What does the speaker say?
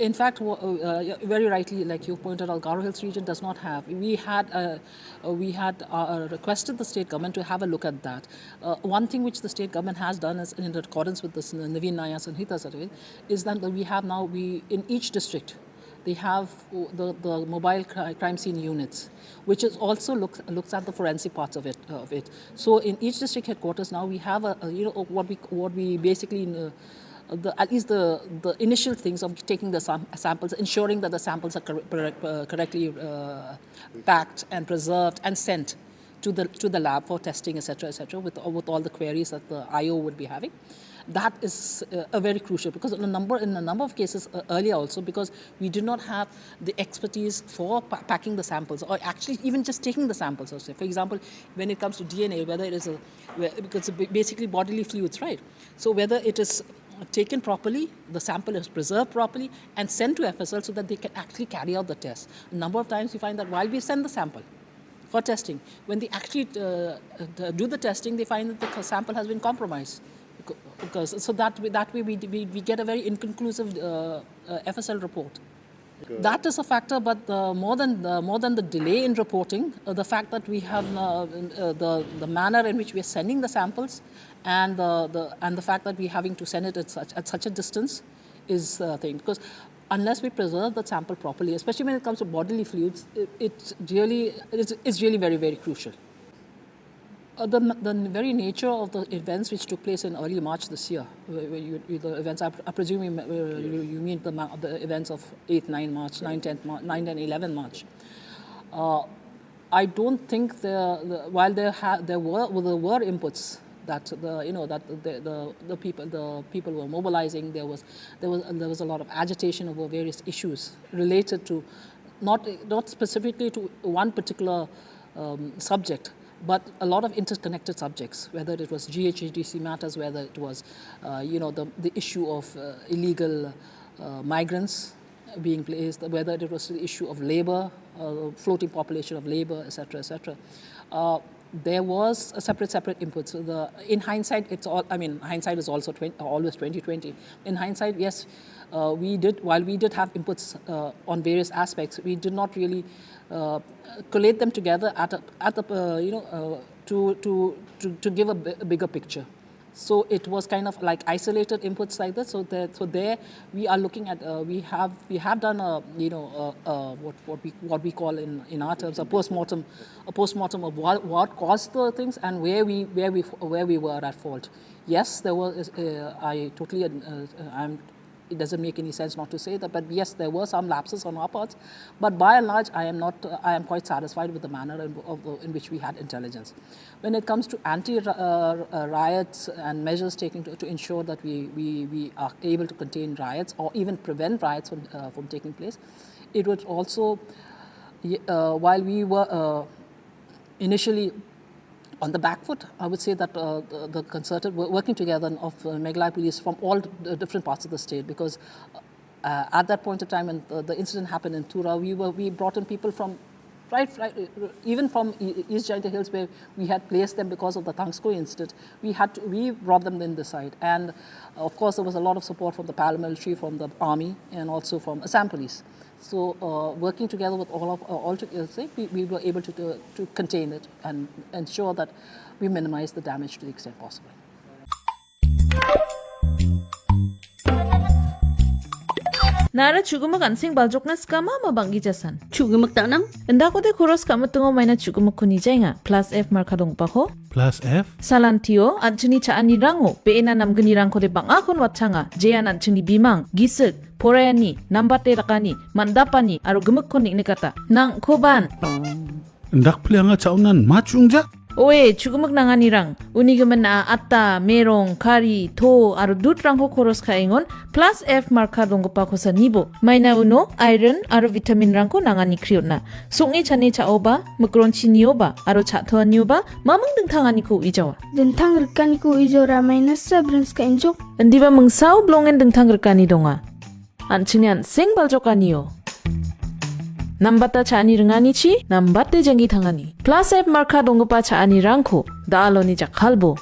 In fact, very rightly, like you pointed out, Garo Hills region does not have. We had requested the state government to have a look at that. One thing which the state government has done is in accordance with this Naveen Nayas and Hita survey is that we have now in each district they have the mobile crime scene units, which is also looks at the forensic parts of it. So in each district headquarters now we have what we basically. At least the initial things of taking the samples, ensuring that the samples are correctly packed and preserved and sent to the lab for testing, etc., with all the queries that the IO would be having. That is a very crucial, because in a number of cases earlier also, because we did not have the expertise for packing the samples, or actually even just taking the samples also. For example, when it comes to DNA, whether it is because basically bodily fluids, right? So whether it is taken properly, the sample is preserved properly and sent to FSL so that they can actually carry out the test. A number of times we find that while we send the sample for testing, when they actually do the testing, they find that the sample has been compromised. So that way we get a very inconclusive FSL report. That is a factor, but more than the delay in reporting, the fact that we have the manner in which we are sending the samples, and the fact that we're having to send it at such a distance is a thing. Because unless we preserve the sample properly, especially when it comes to bodily fluids, it's really very, very crucial. The very nature of the events which took place in early March this year, the events, I presume you mean the events of 8, 9 March, 9, 10, 9 and 11 March. I don't think while there were inputs that the people were mobilizing, there was a lot of agitation over various issues related to not specifically to one particular subject, but a lot of interconnected subjects, whether it was GHADC matters, whether it was, the issue of illegal migrants being placed, whether it was the issue of labor, floating population of labor, etc. There was a separate inputs. So in hindsight, hindsight is also always 2020. In hindsight, yes, while we did have inputs on various aspects, we did not really collate them together to give a bigger picture. So it was kind of like isolated inputs like that. So there we are looking at we have done what we call in our terms a postmortem of what caused the things and where we were at fault. Yes, there was. I totally. It doesn't make any sense not to say that, but yes, there were some lapses on our parts. But by and large, I am quite satisfied with the manner in which we had intelligence. When it comes to anti-riots and measures taken to ensure that we are able to contain riots or even prevent riots from taking place, it would also, while we were initially on the back foot, I would say that the concerted working together of Meghalaya police from all the different parts of the state, because at that point of time when the incident happened in Tura, we brought in people from even from East Giant Hills, where we had placed them because of the Tangsko incident. We brought them in this side, and of course there was a lot of support from the paramilitary, from the army, and also from Assam police. So working together with all together, we were able to contain it and ensure that we minimize the damage to the extent possible. Nara chugumak ansing baljokna skama mabangi jasan. Chugumak tanang? Endako de kuros kama tungo maina chugumak kuni jainga. Plus F markadong pako. Plus F? Salantio, anchuni chaani rango. Beena namgani rangko de bangakon watchanga. Jayan anchuni bimang. Gisik. Porayani. Nambate rakani. Mandapani. Aro gemak konik nikata. Nang koban. Ndak plianga chaunan machungja? Oe, chugumak nanganirang. Unigaman na atta, merong, kari, to, aro dutrang ho koros kaingon, plus F marka donggo pa ko sa nibo. May na uno, iron, aro vitamin rang ko nangani kriot na. Sungi chane cha oba, magronchi niyo ba, aro cha toa niyo ba, mamang dengtangani ko ijawa. Dentang rekan ko ijora may nasa brans ka injok. Hindi ba mangsaw blongen dengtang rekani donga? Anchinian sing baljokaniyo. Nambata chaani rengani chi, nambate jangi thangani. Plus F marka dongpa chaani rangko, daalo ni jakhalbo.